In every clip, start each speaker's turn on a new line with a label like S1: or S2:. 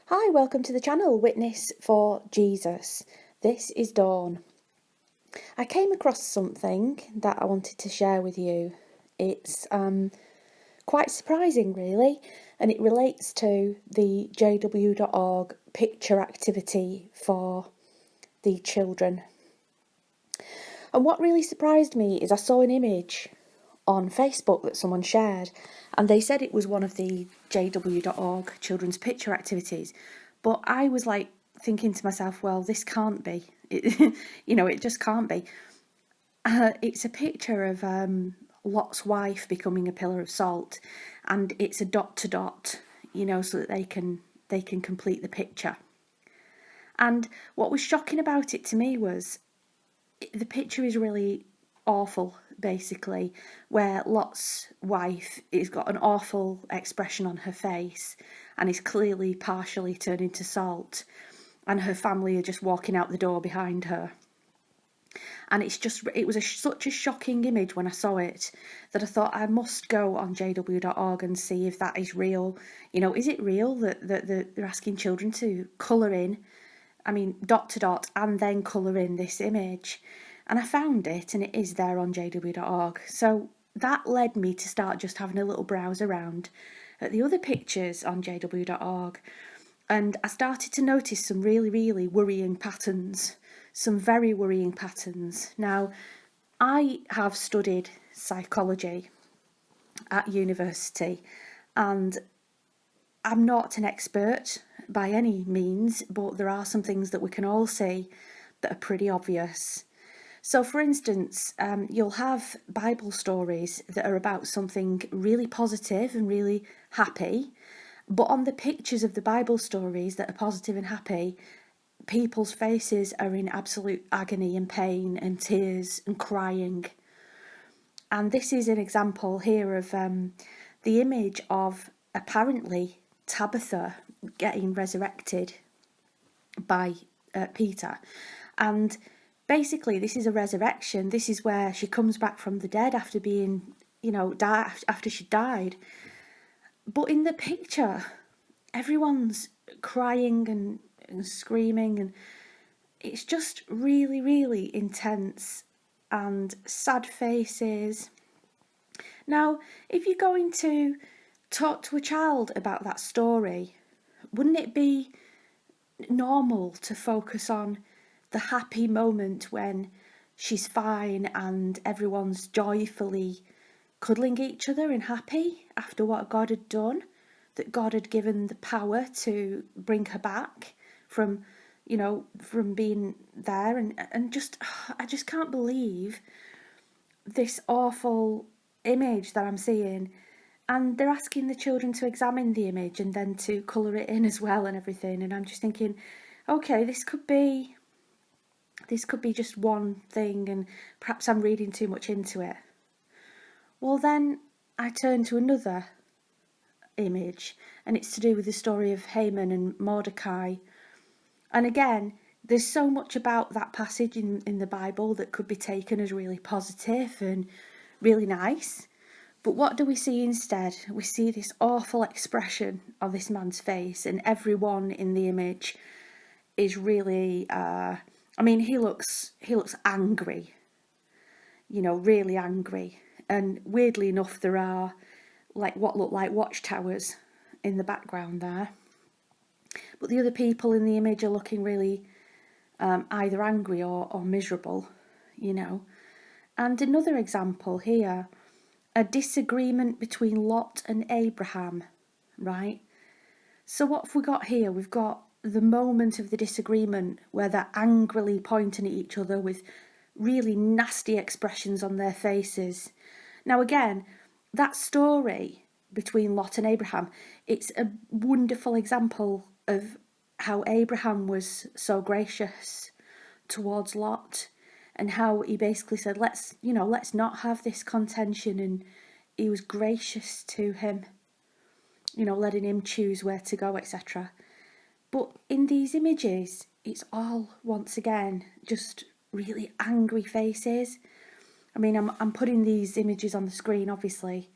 S1: Hi, welcome to the channel, Witness for Jesus. This is Dawn. I came across something that I wanted to share with you. It's quite surprising, really, and it relates to the jw.org picture activity for the children. And what really surprised me is I saw an image on Facebook that someone shared, and they said it was one of the jw.org children's picture activities. But I was like thinking to myself, well, this can't be. It just can't be. It's a picture of Lot's wife becoming a pillar of salt, and it's a dot to dot, so that they can complete the picture. And what was shocking about it to me was the picture is really awful, basically, where Lot's wife has got an awful expression on her face and is clearly partially turned into salt, and her family are just walking out the door behind her. And it was such a shocking image when I saw it that I thought I must go on jw.org and see if that is real. Is it real that they're asking children to colour in, dot to dot, and then colour in this image? And I found it, and it is there on jw.org. So that led me to start just having a little browse around at the other pictures on jw.org. And I started to notice some really, really worrying patterns, some very worrying patterns. Now, I have studied psychology at university, and I'm not an expert by any means, but there are some things that we can all see that are pretty obvious. So, for instance, you'll have Bible stories that are about something really positive and really happy, but on the pictures of the Bible stories that are positive and happy, people's faces are in absolute agony and pain and tears and crying. And this is an example here of the image of apparently Tabitha getting resurrected by Peter. And basically, this is a resurrection. This is where she comes back from the dead after being, after she died. But in the picture, everyone's crying and screaming, and it's just really, really intense and sad faces. Now, if you're going to talk to a child about that story, wouldn't it be normal to focus on the happy moment when she's fine and everyone's joyfully cuddling each other and happy after what God had done, that God had given the power to bring her back from being there, and just, I just can't believe this awful image that I'm seeing. And they're asking the children to examine the image and then to colour it in as well and everything. And I'm just thinking, okay, this could be just one thing, and perhaps I'm reading too much into it. Well, then I turn to another image, and it's to do with the story of Haman and Mordecai. And again, there's so much about that passage in the Bible that could be taken as really positive and really nice. But what do we see instead? We see this awful expression of this man's face, and everyone in the image is really, he looks angry, really angry. And weirdly enough, there are what look like watchtowers in the background there. But the other people in the image are looking really either angry or miserable, And another example here, a disagreement between Lot and Abraham, right? So what have we got here? We've got the moment of the disagreement where they're angrily pointing at each other with really nasty expressions on their faces. Now again, that story between Lot and Abraham, it's a wonderful example of how Abraham was so gracious towards Lot, and how he basically said, let's not have this contention, and he was gracious to him, letting him choose where to go, etc. But in these images, it's all, once again, just really angry faces. I'm putting these images on the screen, obviously,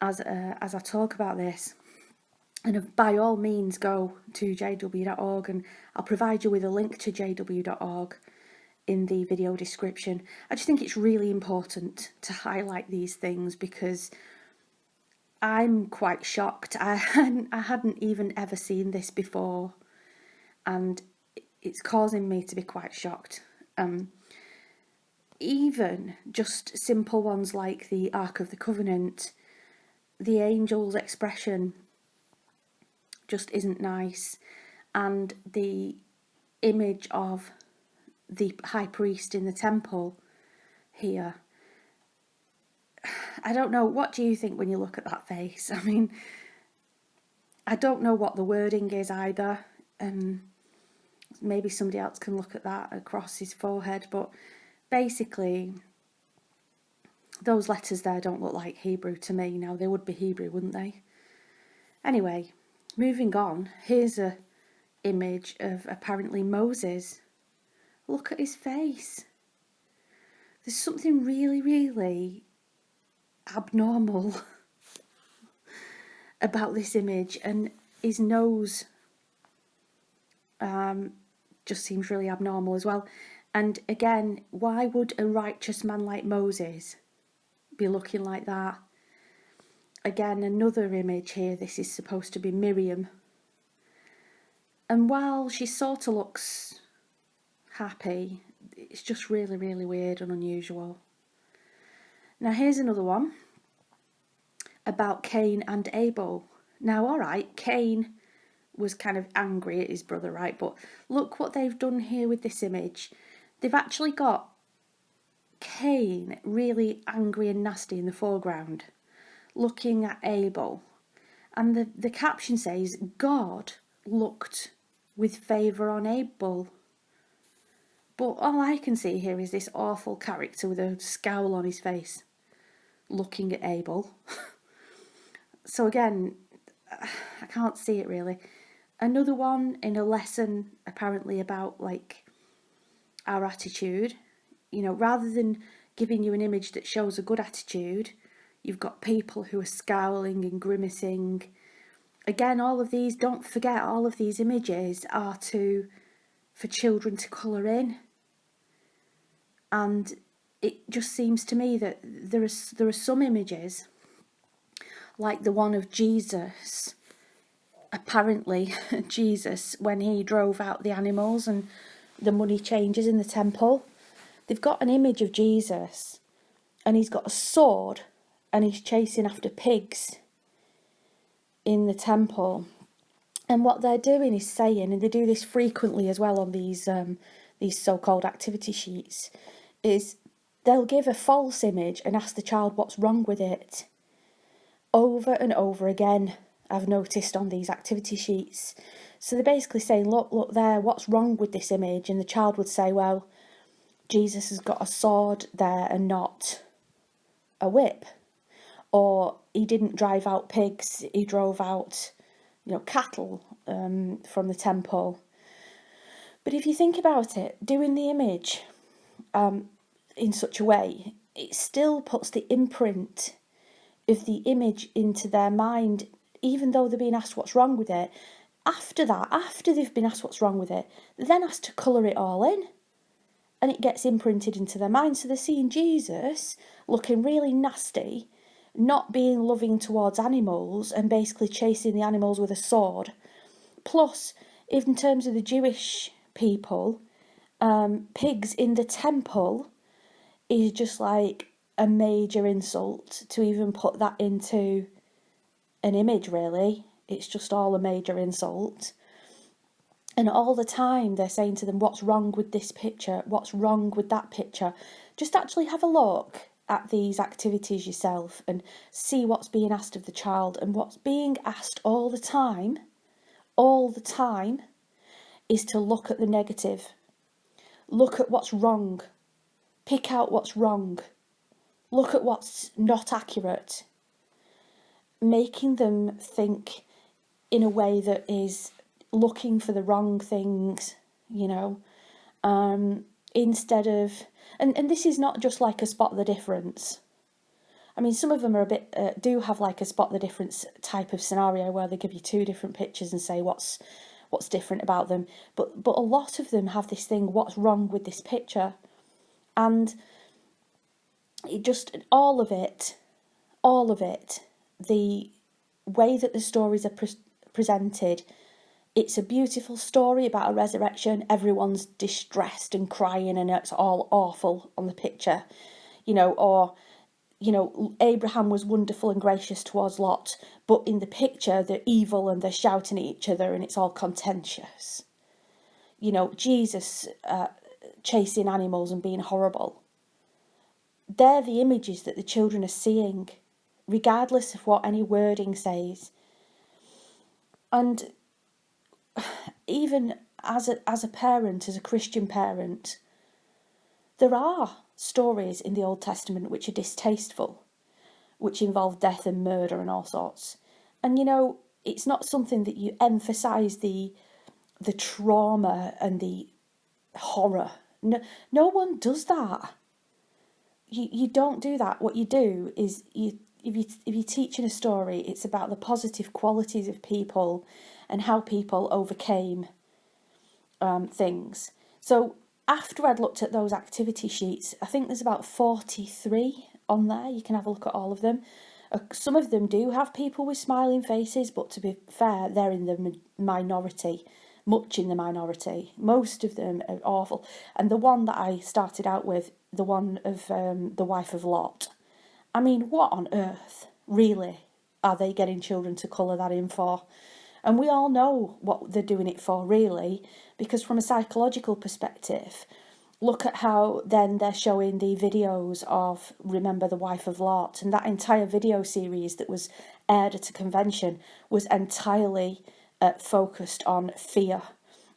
S1: as I talk about this. And by all means, go to jw.org, and I'll provide you with a link to jw.org in the video description. I just think it's really important to highlight these things because I'm quite shocked. I hadn't even ever seen this before, and it's causing me to be quite shocked. Even just simple ones like the Ark of the Covenant, the angel's expression just isn't nice, and the image of the high priest in the temple here, I don't know, what do you think when you look at that face? I mean, I don't know what the wording is either. Maybe somebody else can look at that across his forehead, but basically those letters there don't look like Hebrew to me. Now, they would be Hebrew, wouldn't they? Anyway, moving on, here's a image of apparently Moses. Look at his face. There's something really, really abnormal about this image, and his nose just seems really abnormal as well. And again, why would a righteous man like Moses be looking like that? Again, another image here. This is supposed to be Miriam. And while she sort of looks happy, it's just really, really weird and unusual. Now, here's another one about Cain and Abel. Now, all right, Cain was kind of angry at his brother, right? But look what they've done here with this image. They've actually got Cain really angry and nasty in the foreground, looking at Abel. And the caption says, God looked with favour on Abel. But all I can see here is this awful character with a scowl on his face, looking at Abel. So again, I can't see it really. Another one in a lesson apparently about like our attitude. You know, rather than giving you an image that shows a good attitude, you've got people who are scowling and grimacing. Again, all of these, don't forget, all of these images are for children to colour in. And it just seems to me that there are some images, like the one of Jesus, apparently Jesus, when he drove out the animals and the money changers in the temple. They've got an image of Jesus and he's got a sword and he's chasing after pigs in the temple. And what they're doing is saying, and they do this frequently as well on these so-called activity sheets, is they'll give a false image and ask the child what's wrong with it. Over and over again, I've noticed on these activity sheets. So they're basically saying, look there, what's wrong with this image? And the child would say, well, Jesus has got a sword there and not a whip. Or he didn't drive out pigs, he drove out, cattle from the temple. But if you think about it, doing the image in such a way, it still puts the imprint of the image into their mind, even though they're being asked what's wrong with it. After that, after they've been asked what's wrong with it, they're then asked to colour it all in. And it gets imprinted into their mind. So they're seeing Jesus looking really nasty, not being loving towards animals, and basically chasing the animals with a sword. Plus, in terms of the Jewish people, pigs in the temple is just like a major insult to even put that into an image, really. It's just all a major insult. And all the time they're saying to them, what's wrong with this picture? What's wrong with that picture? Just actually have a look at these activities yourself and see what's being asked of the child. And what's being asked all the time, is to look at the negative. Look at what's wrong. Pick out what's wrong. Look at what's not accurate. Making them think in a way that is looking for the wrong things, instead of... And this is not just like a spot the difference. I mean, some of them are a bit, do have like a spot the difference type of scenario where they give you two different pictures and say what's different about them. But a lot of them have this thing, what's wrong with this picture? And it just, all of it, the way that the stories are presented, it's a beautiful story about a resurrection. Everyone's distressed and crying and it's all awful on the picture, or, Abraham was wonderful and gracious towards Lot, but in the picture they're evil and they're shouting at each other and it's all contentious. Jesus chasing animals and being horrible. They're the images that the children are seeing, regardless of what any wording says. And even as a parent, as a Christian parent, there are stories in the Old Testament which are distasteful, which involve death and murder and all sorts. And it's not something that you emphasise the trauma and the horror. No one does that. You don't do that. What you do is if you're teaching a story, it's about the positive qualities of people and how people overcame things. So after I'd looked at those activity sheets, I think there's about 43 on there. You can have a look at all of them. Some of them do have people with smiling faces, but to be fair, they're in the minority, much in the minority. Most of them are awful. And the one that I started out with, the one of the wife of Lot, I mean, what on earth, really, are they getting children to colour that in for? And we all know what they're doing it for, really, because from a psychological perspective, look at how then they're showing the videos of Remember the Wife of Lot, and that entire video series that was aired at a convention was entirely focused on fear.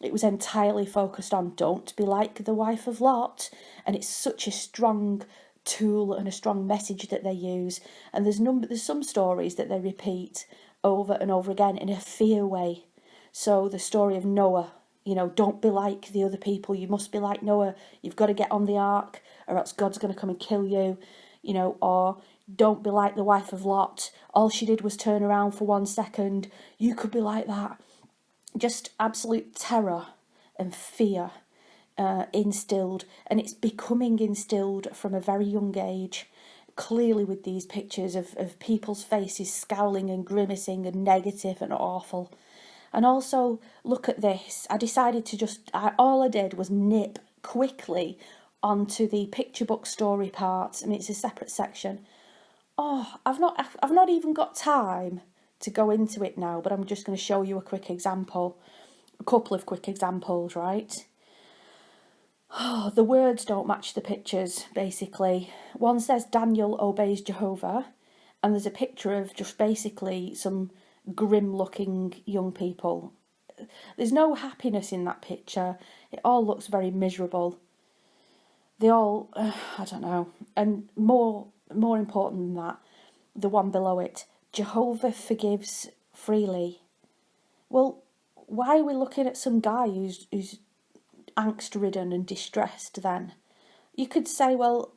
S1: It was entirely focused on don't be like the wife of Lot, and it's such a strong tool and a strong message that they use. And there's some stories that they repeat over and over again in a fear way. So the story of Noah, don't be like the other people. You must be like Noah. You've got to get on the ark or else God's going to come and kill you, or don't be like the wife of Lot. All she did was turn around for 1 second. You could be like that. Just absolute terror and fear instilled, and it's becoming instilled from a very young age, clearly with these pictures of people's faces scowling and grimacing and negative and awful. And also, look at this. I decided to all I did was nip quickly onto the picture book story part. I mean, it's a separate section. Oh, I've not even got time to go into it now, but I'm just going to show you a couple of quick examples, right? Oh, the words don't match the pictures, basically. One says Daniel obeys Jehovah, and there's a picture of just basically some grim-looking young people. There's no happiness in that picture. It all looks very miserable. They all, I don't know. And more important than that, the one below it, Jehovah forgives freely. Well, why are we looking at some guy who's angst-ridden and distressed then? You could say, well,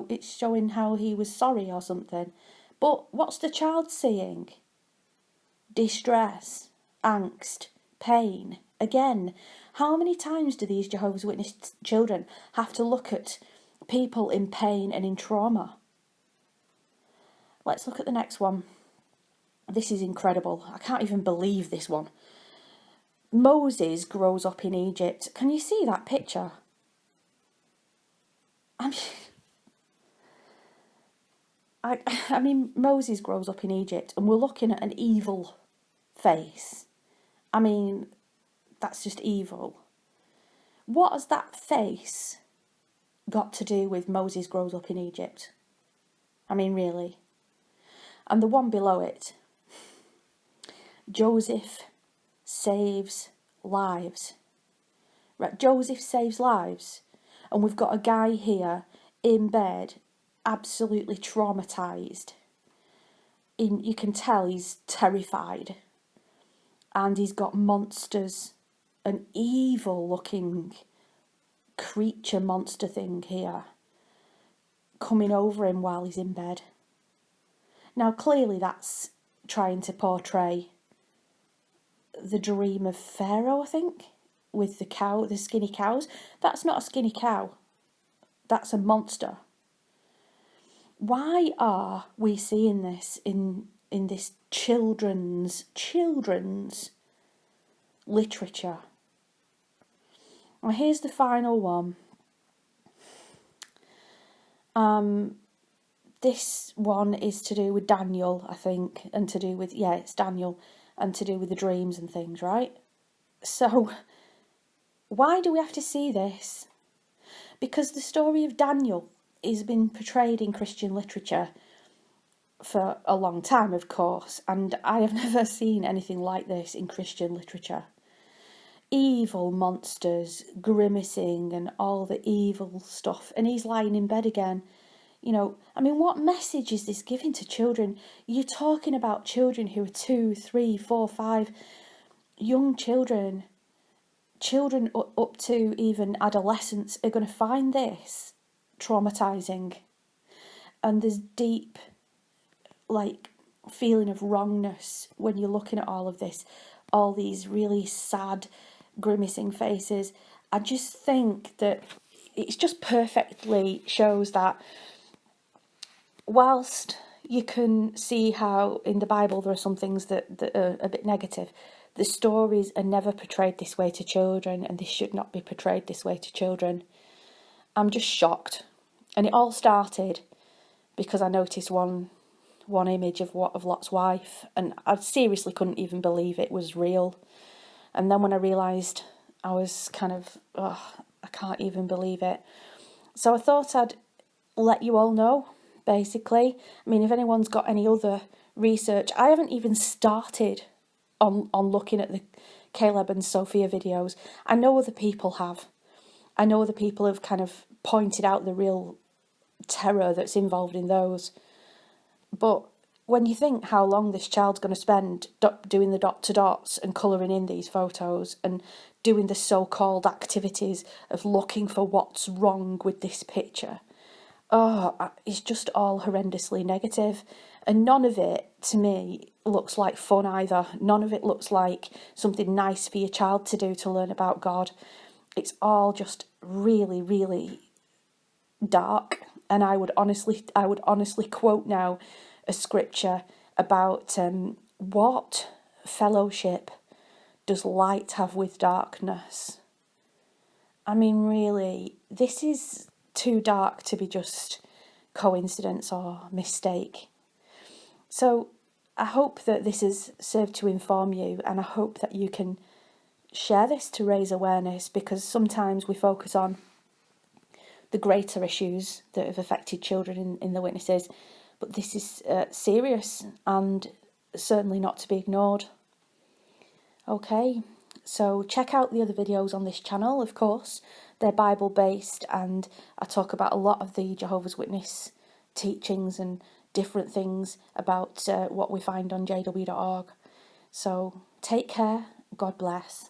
S1: it's showing how he was sorry or something. But what's the child seeing? Distress, angst, pain. Again, how many times do these Jehovah's Witness children have to look at people in pain and in trauma? Let's look at the next one. This is incredible. I can't even believe this one. Moses grows up in Egypt. Can you see that picture? I mean, Moses grows up in Egypt and we're looking at an evil face. I mean, that's just evil. What has that face got to do with Moses grows up in Egypt? I mean, really. And the one below it, Joseph saves lives. Right, Joseph saves lives. And we've got a guy here in bed, absolutely traumatised. You can tell he's terrified. And he's got monsters, an evil looking creature monster thing here, coming over him while he's in bed. Now, clearly that's trying to portray the dream of Pharaoh, I think, with the skinny cows. That's not a skinny cow. That's a monster. Why are we seeing this in this children's literature? Well, here's the final one. This one is to do with Daniel, I think, and to do with, it's Daniel, and to do with the dreams and things, right? So, why do we have to see this? Because the story of Daniel has been portrayed in Christian literature for a long time, of course, and I have never seen anything like this in Christian literature. Evil monsters grimacing and all the evil stuff, and he's lying in bed again. What message is this giving to children? You're talking about children who are 2, 3, 4, 5, young children up to even adolescents are going to find this traumatizing. And there's deep, feeling of wrongness when you're looking at all of this, all these really sad, grimacing faces. I just think that it just perfectly shows that whilst you can see how in the Bible there are some things that are a bit negative, the stories are never portrayed this way to children, and they should not be portrayed this way to children. I'm just shocked. And it all started because I noticed one image of Lot's wife, and I seriously couldn't even believe it was real. And then when I realised, I was kind of, I can't even believe it. So I thought I'd let you all know, basically. If anyone's got any other research, I haven't even started on looking at the Caleb and Sophia videos. I know other people have. I know other people have kind of pointed out the real terror that's involved in those. But when you think how long this child's going to spend doing the dot to dots and colouring in these photos and doing the so-called activities of looking for what's wrong with this picture, it's just all horrendously negative. And none of it, to me, looks like fun either. None of it looks like something nice for your child to do to learn about God. It's all just really, really dark. And I would honestly quote now a scripture about what fellowship does light have with darkness? Really, this is too dark to be just coincidence or mistake. So I hope that this has served to inform you, and I hope that you can share this to raise awareness, because sometimes we focus on the greater issues that have affected children in the witnesses, but this is serious and certainly not to be ignored. Okay, so check out the other videos on this channel, of course. They're Bible based, and I talk about a lot of the Jehovah's Witness teachings and different things about what we find on jw.org. So take care, God bless.